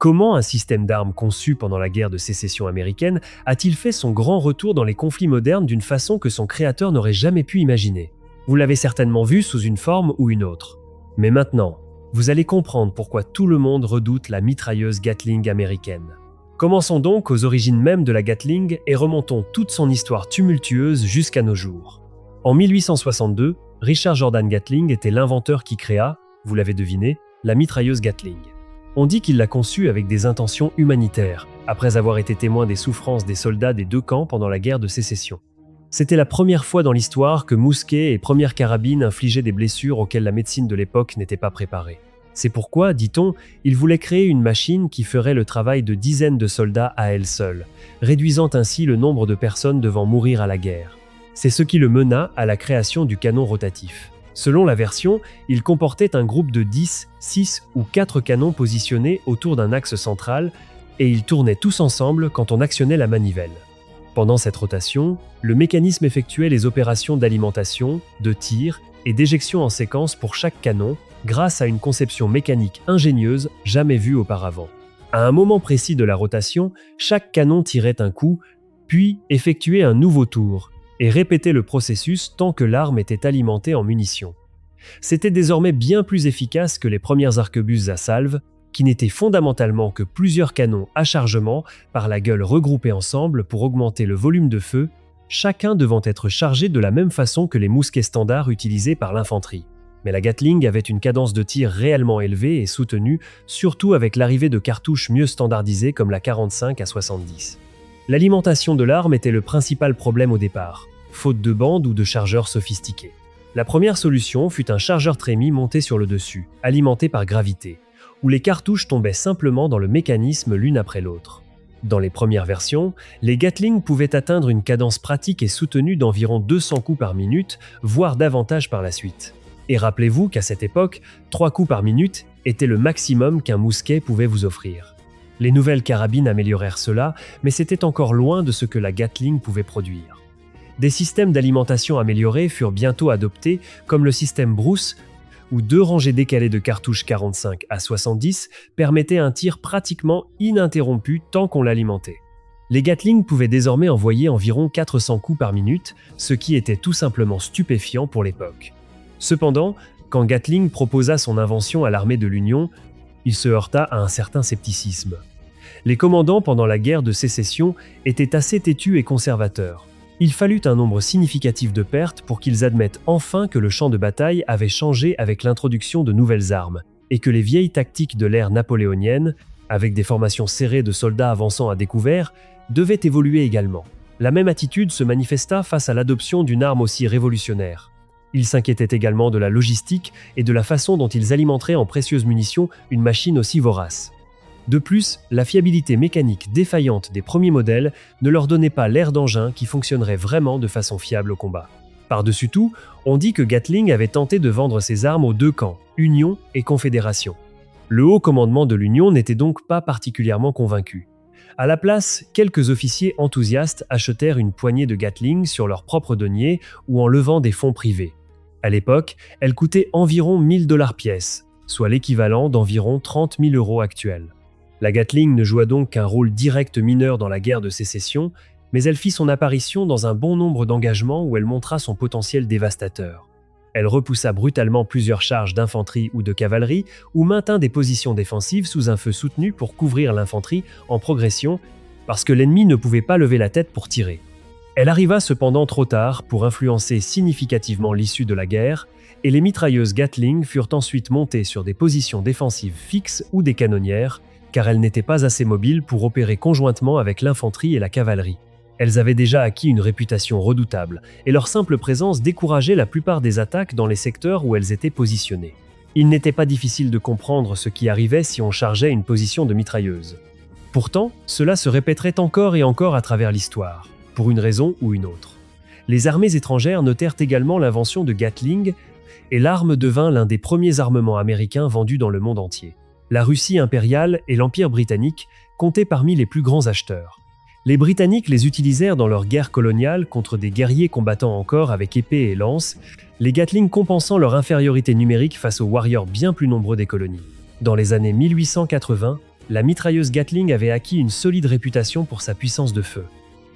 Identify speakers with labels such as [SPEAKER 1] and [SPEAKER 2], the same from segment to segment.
[SPEAKER 1] Comment un système d'armes conçu pendant la guerre de sécession américaine a-t-il fait son grand retour dans les conflits modernes d'une façon que son créateur n'aurait jamais pu imaginer? Vous l'avez certainement vu sous une forme ou une autre. Mais maintenant, vous allez comprendre pourquoi tout le monde redoute la mitrailleuse Gatling américaine. Commençons donc aux origines même de la Gatling et remontons toute son histoire tumultueuse jusqu'à nos jours. En 1862, Richard Jordan Gatling était l'inventeur qui créa, vous l'avez deviné, la mitrailleuse Gatling. On dit qu'il l'a conçue avec des intentions humanitaires, après avoir été témoin des souffrances des soldats des deux camps pendant la guerre de sécession. C'était la première fois dans l'histoire que mousquets et premières carabines infligeaient des blessures auxquelles la médecine de l'époque n'était pas préparée. C'est pourquoi, dit-on, il voulait créer une machine qui ferait le travail de dizaines de soldats à elle seule, réduisant ainsi le nombre de personnes devant mourir à la guerre. C'est ce qui le mena à la création du canon rotatif. Selon la version, il comportait un groupe de 10, 6 ou 4 canons positionnés autour d'un axe central et ils tournaient tous ensemble quand on actionnait la manivelle. Pendant cette rotation, le mécanisme effectuait les opérations d'alimentation, de tir et d'éjection en séquence pour chaque canon grâce à une conception mécanique ingénieuse jamais vue auparavant. À un moment précis de la rotation, chaque canon tirait un coup, puis effectuait un nouveau tour et répétait le processus tant que l'arme était alimentée en munitions. C'était désormais bien plus efficace que les premières arquebuses à salve, qui n'étaient fondamentalement que plusieurs canons à chargement par la gueule regroupés ensemble pour augmenter le volume de feu, chacun devant être chargé de la même façon que les mousquets standards utilisés par l'infanterie. Mais la Gatling avait une cadence de tir réellement élevée et soutenue, surtout avec l'arrivée de cartouches mieux standardisées comme la 45 à 70. L'alimentation de l'arme était le principal problème au départ, faute de bandes ou de chargeurs sophistiqués. La première solution fut un chargeur trémie monté sur le dessus, alimenté par gravité, où les cartouches tombaient simplement dans le mécanisme l'une après l'autre. Dans les premières versions, les Gatling pouvaient atteindre une cadence pratique et soutenue d'environ 200 coups par minute, voire davantage par la suite. Et rappelez-vous qu'à cette époque, 3 coups par minute était le maximum qu'un mousquet pouvait vous offrir. Les nouvelles carabines améliorèrent cela, mais c'était encore loin de ce que la Gatling pouvait produire. Des systèmes d'alimentation améliorés furent bientôt adoptés, comme le système Bruce, où 2 rangées décalées de cartouches 45 à 70 permettaient un tir pratiquement ininterrompu tant qu'on l'alimentait. Les Gatling pouvaient désormais envoyer environ 400 coups par minute, ce qui était tout simplement stupéfiant pour l'époque. Cependant, quand Gatling proposa son invention à l'armée de l'Union, il se heurta à un certain scepticisme. Les commandants pendant la guerre de sécession étaient assez têtus et conservateurs. Il fallut un nombre significatif de pertes pour qu'ils admettent enfin que le champ de bataille avait changé avec l'introduction de nouvelles armes, et que les vieilles tactiques de l'ère napoléonienne, avec des formations serrées de soldats avançant à découvert, devaient évoluer également. La même attitude se manifesta face à l'adoption d'une arme aussi révolutionnaire. Ils s'inquiétaient également de la logistique et de la façon dont ils alimenteraient en précieuses munitions une machine aussi vorace. De plus, la fiabilité mécanique défaillante des premiers modèles ne leur donnait pas l'air d'engin qui fonctionnerait vraiment de façon fiable au combat. Par-dessus tout, on dit que Gatling avait tenté de vendre ses armes aux deux camps, Union et Confédération. Le haut commandement de l'Union n'était donc pas particulièrement convaincu. À la place, quelques officiers enthousiastes achetèrent une poignée de Gatling sur leur propre denier ou en levant des fonds privés. À l'époque, elle coûtait environ 1000 $ pièce, soit l'équivalent d'environ 30 000 € actuels. La Gatling ne joua donc qu'un rôle direct mineur dans la guerre de sécession, mais elle fit son apparition dans un bon nombre d'engagements où elle montra son potentiel dévastateur. Elle repoussa brutalement plusieurs charges d'infanterie ou de cavalerie ou maintint des positions défensives sous un feu soutenu pour couvrir l'infanterie en progression parce que l'ennemi ne pouvait pas lever la tête pour tirer. Elle arriva cependant trop tard pour influencer significativement l'issue de la guerre et les mitrailleuses Gatling furent ensuite montées sur des positions défensives fixes ou des canonnières car elles n'étaient pas assez mobiles pour opérer conjointement avec l'infanterie et la cavalerie. Elles avaient déjà acquis une réputation redoutable et leur simple présence décourageait la plupart des attaques dans les secteurs où elles étaient positionnées. Il n'était pas difficile de comprendre ce qui arrivait si on chargeait une position de mitrailleuse. Pourtant, cela se répéterait encore et encore à travers l'histoire, pour une raison ou une autre. Les armées étrangères notèrent également l'invention de Gatling et l'arme devint l'un des premiers armements américains vendus dans le monde entier. La Russie impériale et l'Empire britannique comptaient parmi les plus grands acheteurs. Les Britanniques les utilisèrent dans leur guerre coloniale contre des guerriers combattant encore avec épée et lance, les Gatling compensant leur infériorité numérique face aux warriors bien plus nombreux des colonies. Dans les années 1880, La mitrailleuse Gatling avait acquis une solide réputation pour sa puissance de feu.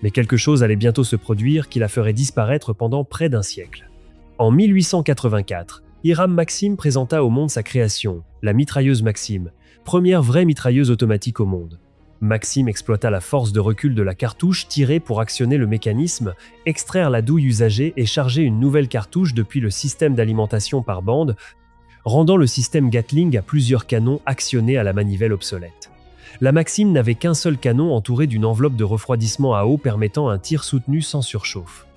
[SPEAKER 1] Mais quelque chose allait bientôt se produire qui la ferait disparaître pendant près d'un siècle. En 1884, Hiram Maxim présenta au monde sa création, la mitrailleuse Maxim, première vraie mitrailleuse automatique au monde. Maxim exploita la force de recul de la cartouche tirée pour actionner le mécanisme, extraire la douille usagée et charger une nouvelle cartouche depuis le système d'alimentation par bande, rendant le système Gatling à plusieurs canons actionnés à la manivelle obsolète. La Maxim n'avait qu'un seul canon entouré d'une enveloppe de refroidissement à eau permettant un tir soutenu sans surchauffe.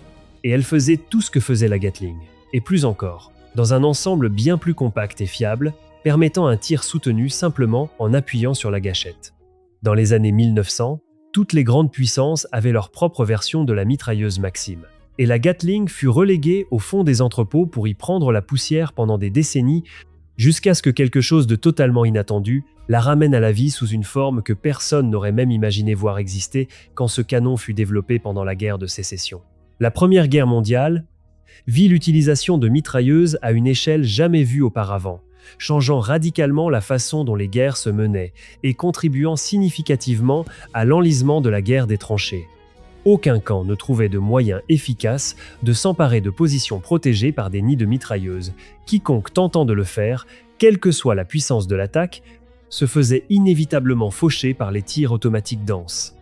[SPEAKER 1] Et elle faisait tout ce que faisait la Gatling, et plus encore, dans un ensemble bien plus compact et fiable, permettant un tir soutenu simplement en appuyant sur la gâchette. Dans les années 1900, toutes les grandes puissances avaient leur propre version de la mitrailleuse Maxim. Et la Gatling fut reléguée au fond des entrepôts pour y prendre la poussière pendant des décennies, jusqu'à ce que quelque chose de totalement inattendu la ramène à la vie sous une forme que personne n'aurait même imaginé voir exister quand ce canon fut développé pendant la guerre de sécession. La Première Guerre mondiale vit l'utilisation de mitrailleuses à une échelle jamais vue auparavant, changeant radicalement la façon dont les guerres se menaient et contribuant significativement à l'enlisement de la guerre des tranchées. Aucun camp ne trouvait de moyens efficaces de s'emparer de positions protégées par des nids de mitrailleuses. Quiconque tentant de le faire, quelle que soit la puissance de l'attaque, se faisait inévitablement faucher par les tirs automatiques denses.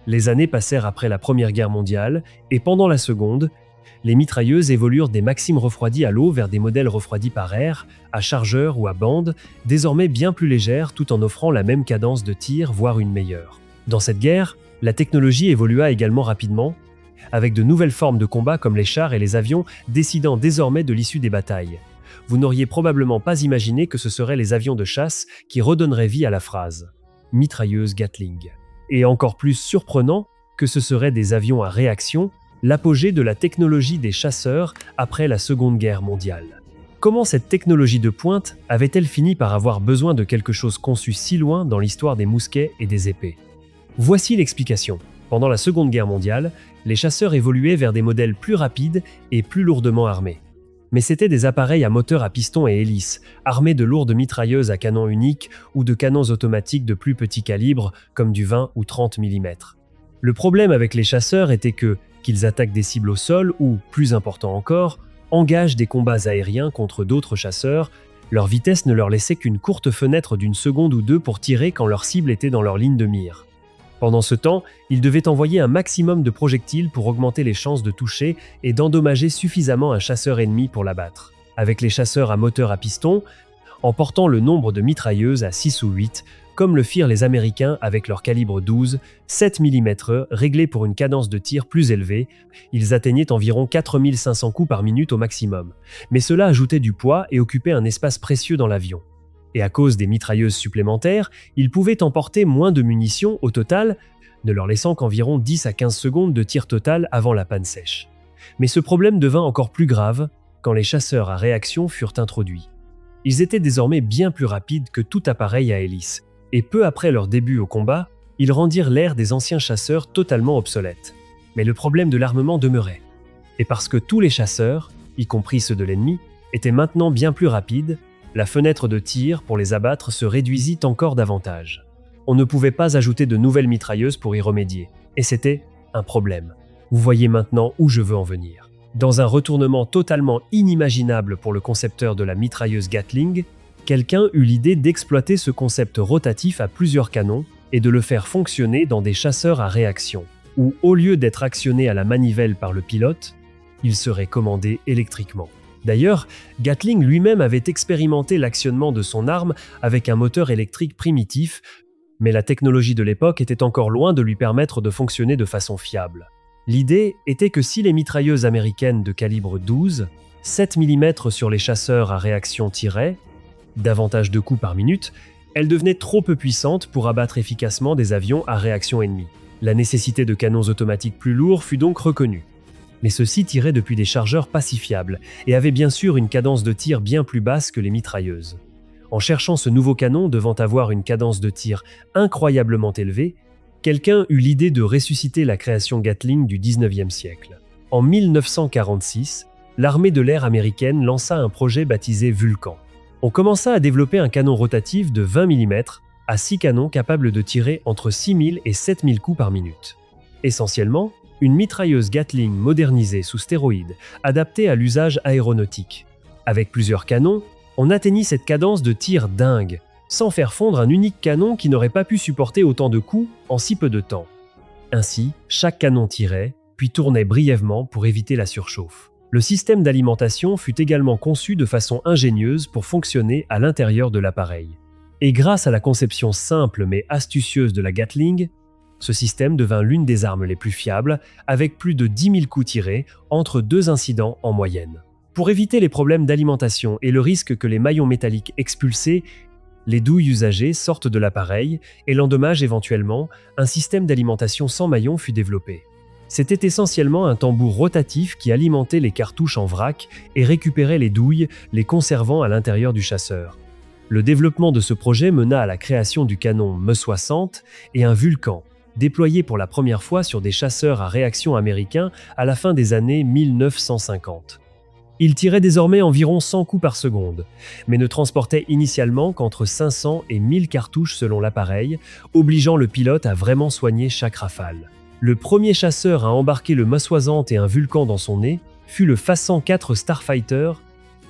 [SPEAKER 1] Les années passèrent après la Première Guerre mondiale, et pendant la Seconde, les mitrailleuses évoluèrent des Maxim refroidis à l'eau vers des modèles refroidis par air, à chargeur ou à bande, désormais bien plus légères tout en offrant la même cadence de tir, voire une meilleure. Dans cette guerre, la technologie évolua également rapidement, avec de nouvelles formes de combat comme les chars et les avions décidant désormais de l'issue des batailles. Vous n'auriez probablement pas imaginé que ce seraient les avions de chasse qui redonneraient vie à la phrase « mitrailleuse Gatling ». Et encore plus surprenant que ce seraient des avions à réaction, l'apogée de la technologie des chasseurs après la Seconde Guerre mondiale. Comment cette technologie de pointe avait-elle fini par avoir besoin de quelque chose conçu si loin dans l'histoire des mousquets et des épées? Voici l'explication. Pendant la Seconde Guerre mondiale, les chasseurs évoluaient vers des modèles plus rapides et plus lourdement armés. Mais c'étaient des appareils à moteur à piston et hélice, armés de lourdes mitrailleuses à canon unique ou de canons automatiques de plus petit calibre, comme du 20 ou 30 mm. Le problème avec les chasseurs était qu'ils attaquent des cibles au sol ou, plus important encore, engagent des combats aériens contre d'autres chasseurs, leur vitesse ne leur laissait qu'une courte fenêtre d'une seconde ou deux pour tirer quand leur cible était dans leur ligne de mire. Pendant ce temps, ils devaient envoyer un maximum de projectiles pour augmenter les chances de toucher et d'endommager suffisamment un chasseur ennemi pour l'abattre. Avec les chasseurs à moteur à piston, en portant le nombre de mitrailleuses à 6 ou 8, comme le firent les Américains avec leur calibre 12, 7 mm réglé pour une cadence de tir plus élevée, ils atteignaient environ 4500 coups par minute au maximum. Mais cela ajoutait du poids et occupait un espace précieux dans l'avion. Et à cause des mitrailleuses supplémentaires, ils pouvaient emporter moins de munitions au total, ne leur laissant qu'environ 10 à 15 secondes de tir total avant la panne sèche. Mais ce problème devint encore plus grave quand les chasseurs à réaction furent introduits. Ils étaient désormais bien plus rapides que tout appareil à hélice, et peu après leur début au combat, ils rendirent l'ère des anciens chasseurs totalement obsolète. Mais le problème de l'armement demeurait. Et parce que tous les chasseurs, y compris ceux de l'ennemi, étaient maintenant bien plus rapides, la fenêtre de tir pour les abattre se réduisit encore davantage. On ne pouvait pas ajouter de nouvelles mitrailleuses pour y remédier, et c'était un problème. Vous voyez maintenant où je veux en venir. Dans un retournement totalement inimaginable pour le concepteur de la mitrailleuse Gatling, quelqu'un eut l'idée d'exploiter ce concept rotatif à plusieurs canons et de le faire fonctionner dans des chasseurs à réaction, où au lieu d'être actionné à la manivelle par le pilote, il serait commandé électriquement. D'ailleurs, Gatling lui-même avait expérimenté l'actionnement de son arme avec un moteur électrique primitif, mais la technologie de l'époque était encore loin de lui permettre de fonctionner de façon fiable. L'idée était que si les mitrailleuses américaines de calibre 12, 7 mm sur les chasseurs à réaction tiraient, davantage de coups par minute, elles devenaient trop peu puissantes pour abattre efficacement des avions à réaction ennemie. La nécessité de canons automatiques plus lourds fut donc reconnue. Mais ceux-ci tiraient depuis des chargeurs pas si fiables et avaient bien sûr une cadence de tir bien plus basse que les mitrailleuses. En cherchant ce nouveau canon devant avoir une cadence de tir incroyablement élevée, quelqu'un eut l'idée de ressusciter la création Gatling du 19e siècle. En 1946, l'armée de l'air américaine lança un projet baptisé Vulcan. On commença à développer un canon rotatif de 20 mm à 6 canons capables de tirer entre 6000 et 7000 coups par minute. Essentiellement, une mitrailleuse Gatling modernisée sous stéroïdes, adaptée à l'usage aéronautique. Avec plusieurs canons, on atteignit cette cadence de tir dingue, sans faire fondre un unique canon qui n'aurait pas pu supporter autant de coups en si peu de temps. Ainsi, chaque canon tirait, puis tournait brièvement pour éviter la surchauffe. Le système d'alimentation fut également conçu de façon ingénieuse pour fonctionner à l'intérieur de l'appareil. Et grâce à la conception simple mais astucieuse de la Gatling, ce système devint l'une des armes les plus fiables, avec plus de 10 000 coups tirés entre 2 incidents en moyenne. Pour éviter les problèmes d'alimentation et le risque que les maillons métalliques expulsés, les douilles usagées sortent de l'appareil et l'endommagent éventuellement, un système d'alimentation sans maillons fut développé. C'était essentiellement un tambour rotatif qui alimentait les cartouches en vrac et récupérait les douilles, les conservant à l'intérieur du chasseur. Le développement de ce projet mena à la création du canon Me-60 et un Vulcan, déployé pour la première fois sur des chasseurs à réaction américains à la fin des années 1950. Il tirait désormais environ 100 coups par seconde, mais ne transportait initialement qu'entre 500 et 1000 cartouches selon l'appareil, obligeant le pilote à vraiment soigner chaque rafale. Le premier chasseur à embarquer le Me-60 et un Vulcan dans son nez fut le FA-104 Starfighter,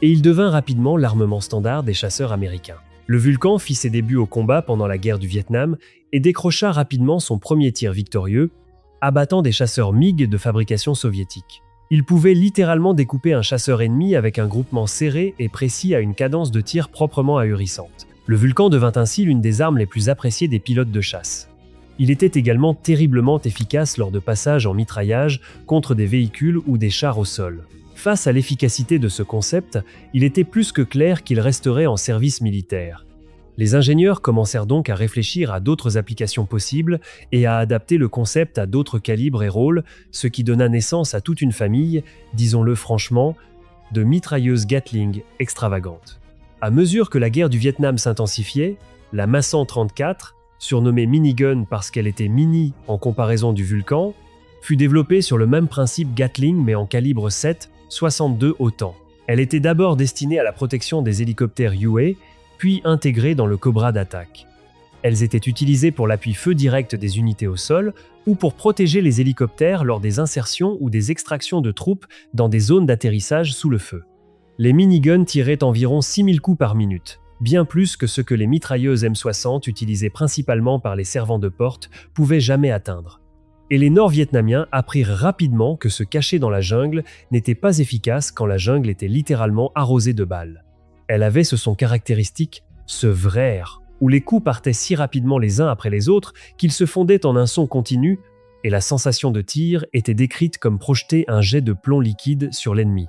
[SPEAKER 1] et il devint rapidement l'armement standard des chasseurs américains. Le Vulcan fit ses débuts au combat pendant la guerre du Vietnam et décrocha rapidement son premier tir victorieux, abattant des chasseurs MiG de fabrication soviétique. Il pouvait littéralement découper un chasseur ennemi avec un groupement serré et précis à une cadence de tir proprement ahurissante. Le Vulcan devint ainsi l'une des armes les plus appréciées des pilotes de chasse. Il était également terriblement efficace lors de passages en mitraillage contre des véhicules ou des chars au sol. Face à l'efficacité de ce concept, il était plus que clair qu'il resterait en service militaire. Les ingénieurs commencèrent donc à réfléchir à d'autres applications possibles et à adapter le concept à d'autres calibres et rôles, ce qui donna naissance à toute une famille, disons-le franchement, de mitrailleuses Gatling extravagantes. À mesure que la guerre du Vietnam s'intensifiait, la Ma-134, surnommée minigun parce qu'elle était mini en comparaison du Vulcan, fut développée sur le même principe Gatling mais en calibre 7, 62 autant. Elle était d'abord destinée à la protection des hélicoptères UA, puis intégrées dans le Cobra d'attaque. Elles étaient utilisées pour l'appui feu direct des unités au sol ou pour protéger les hélicoptères lors des insertions ou des extractions de troupes dans des zones d'atterrissage sous le feu. Les miniguns tiraient environ 6000 coups par minute, bien plus que ce que les mitrailleuses M60 utilisées principalement par les servants de porte pouvaient jamais atteindre. Et les Nord-Vietnamiens apprirent rapidement que se cacher dans la jungle n'était pas efficace quand la jungle était littéralement arrosée de balles. Elle avait son caractéristique, ce vraire, où les coups partaient si rapidement les uns après les autres qu'ils se fondaient en un son continu, et la sensation de tir était décrite comme projeter un jet de plomb liquide sur l'ennemi.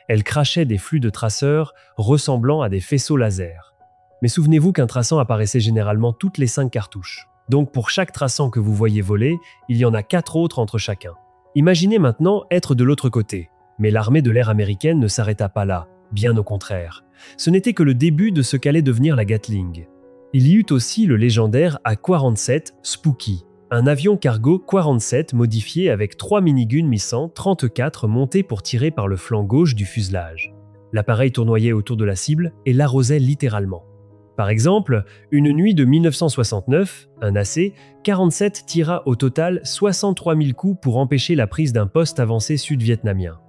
[SPEAKER 1] Elle crachait des flux de traceurs ressemblant à des faisceaux laser. Mais souvenez-vous qu'un traçant apparaissait généralement toutes les 5 cartouches. Donc pour chaque traçant que vous voyez voler, il y en a 4 autres entre chacun. Imaginez maintenant être de l'autre côté. Mais l'armée de l'air américaine ne s'arrêta pas là, bien au contraire. Ce n'était que le début de ce qu'allait devenir la Gatling. Il y eut aussi le légendaire A-47 Spooky, un avion cargo 47 modifié avec 3 miniguns Mi-100 34 montés pour tirer par le flanc gauche du fuselage. L'appareil tournoyait autour de la cible et l'arrosait littéralement. Par exemple, une nuit de 1969, un AC-47 tira au total 63 000 coups pour empêcher la prise d'un poste avancé sud-vietnamien.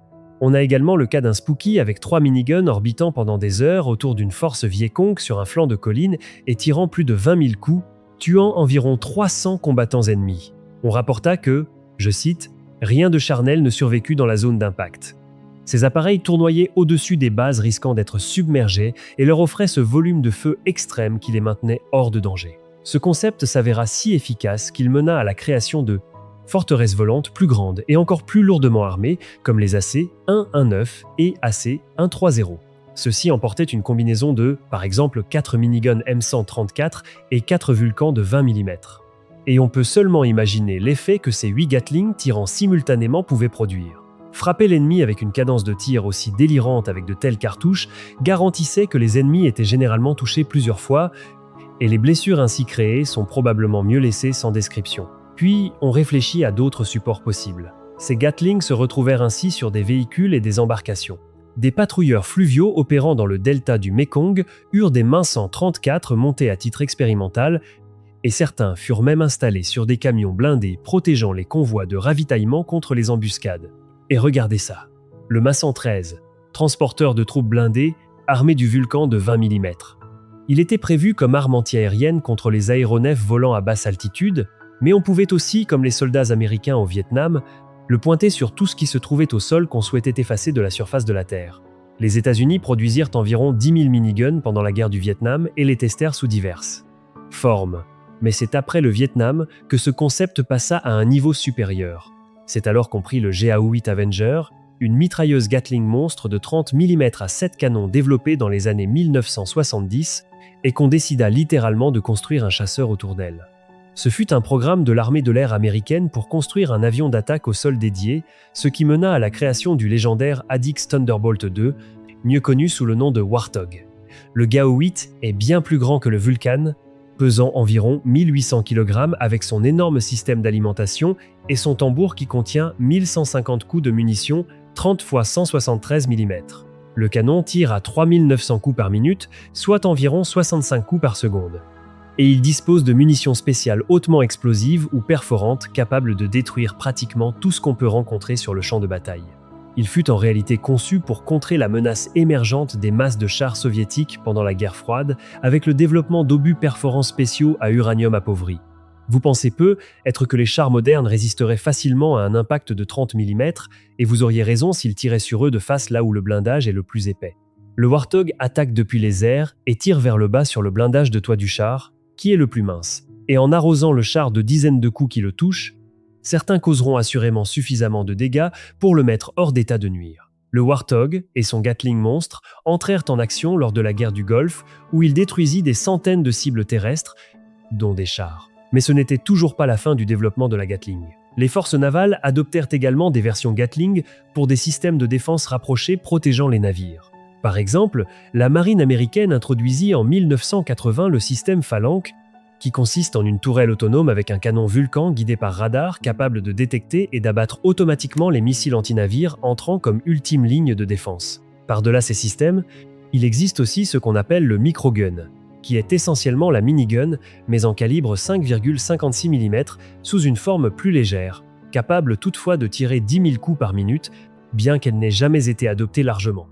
[SPEAKER 1] On a également le cas d'un Spooky avec 3 miniguns orbitant pendant des heures autour d'une force Vietcong sur un flanc de colline et tirant plus de 20 000 coups, tuant environ 300 combattants ennemis. On rapporta que, je cite, « rien de charnel ne survécut dans la zone d'impact ». Ces appareils tournoyaient au-dessus des bases risquant d'être submergés et leur offraient ce volume de feu extrême qui les maintenait hors de danger. Ce concept s'avéra si efficace qu'il mena à la création de forteresses volantes plus grandes et encore plus lourdement armées comme les AC-119 et AC-130. Ceux-ci emportaient une combinaison de, par exemple, 4 miniguns M134 et 4 Vulcans de 20 mm. Et on peut seulement imaginer l'effet que ces 8 Gatling tirant simultanément pouvaient produire. Frapper l'ennemi avec une cadence de tir aussi délirante avec de telles cartouches garantissait que les ennemis étaient généralement touchés plusieurs fois, et les blessures ainsi créées sont probablement mieux laissées sans description. Puis, on réfléchit à d'autres supports possibles. Ces Gatling se retrouvèrent ainsi sur des véhicules et des embarcations. Des patrouilleurs fluviaux opérant dans le delta du Mekong eurent des Ma-134 montés à titre expérimental, et certains furent même installés sur des camions blindés protégeant les convois de ravitaillement contre les embuscades. Et regardez ça, le Ma-113, transporteur de troupes blindées armé du Vulcan de 20 mm. Il était prévu comme arme antiaérienne contre les aéronefs volant à basse altitude, mais on pouvait aussi, comme les soldats américains au Vietnam, le pointer sur tout ce qui se trouvait au sol qu'on souhaitait effacer de la surface de la Terre. Les États-Unis produisirent environ 10 000 miniguns pendant la guerre du Vietnam et les testèrent sous diverses formes. Mais c'est après le Vietnam que ce concept passa à un niveau supérieur. C'est alors qu'on prit le GA-8 Avenger, une mitrailleuse Gatling monstre de 30 mm à 7 canons développée dans les années 1970 et qu'on décida littéralement de construire un chasseur autour d'elle. Ce fut un programme de l'armée de l'air américaine pour construire un avion d'attaque au sol dédié, ce qui mena à la création du légendaire ADIX Thunderbolt II, mieux connu sous le nom de Warthog. Le GA-8 est bien plus grand que le Vulcan, pesant environ 1800 kg avec son énorme système d'alimentation et son tambour qui contient 1150 coups de munitions 30 x 173 mm. Le canon tire à 3900 coups par minute, soit environ 65 coups par seconde. Et il dispose de munitions spéciales hautement explosives ou perforantes capables de détruire pratiquement tout ce qu'on peut rencontrer sur le champ de bataille. Il fut en réalité conçu pour contrer la menace émergente des masses de chars soviétiques pendant la guerre froide avec le développement d'obus perforants spéciaux à uranium appauvri. Vous pensez peu être que les chars modernes résisteraient facilement à un impact de 30 mm et vous auriez raison s'ils tiraient sur eux de face là où le blindage est le plus épais. Le Warthog attaque depuis les airs et tire vers le bas sur le blindage de toit du char, qui est le plus mince. Et en arrosant le char de dizaines de coups qui le touchent, certains causeront assurément suffisamment de dégâts pour le mettre hors d'état de nuire. Le Warthog et son Gatling monstre entrèrent en action lors de la guerre du Golfe où il détruisit des centaines de cibles terrestres, dont des chars. Mais ce n'était toujours pas la fin du développement de la Gatling. Les forces navales adoptèrent également des versions Gatling pour des systèmes de défense rapprochés protégeant les navires. Par exemple, la marine américaine introduisit en 1980 le système Phalanx, qui consiste en une tourelle autonome avec un canon Vulcan guidé par radar capable de détecter et d'abattre automatiquement les missiles anti-navires entrant comme ultime ligne de défense. Par-delà ces systèmes, il existe aussi ce qu'on appelle le microgun, qui est essentiellement la minigun, mais en calibre 5,56 mm sous une forme plus légère, capable toutefois de tirer 10 000 coups par minute, bien qu'elle n'ait jamais été adoptée largement.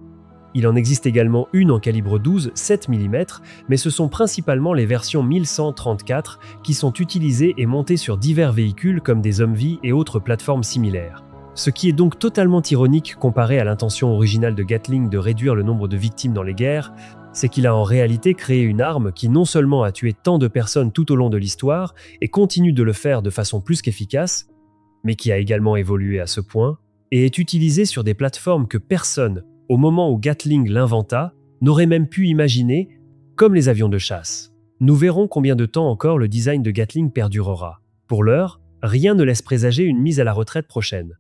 [SPEAKER 1] Il en existe également une en calibre 12,7 mm, mais ce sont principalement les versions 1134 qui sont utilisées et montées sur divers véhicules comme des Humvee et autres plateformes similaires. Ce qui est donc totalement ironique comparé à l'intention originale de Gatling de réduire le nombre de victimes dans les guerres, c'est qu'il a en réalité créé une arme qui non seulement a tué tant de personnes tout au long de l'histoire et continue de le faire de façon plus qu'efficace, mais qui a également évolué à ce point, et est utilisée sur des plateformes que personne, au moment où Gatling l'inventa, n'aurait même pu imaginer, comme les avions de chasse. Nous verrons combien de temps encore le design de Gatling perdurera. Pour l'heure, rien ne laisse présager une mise à la retraite prochaine.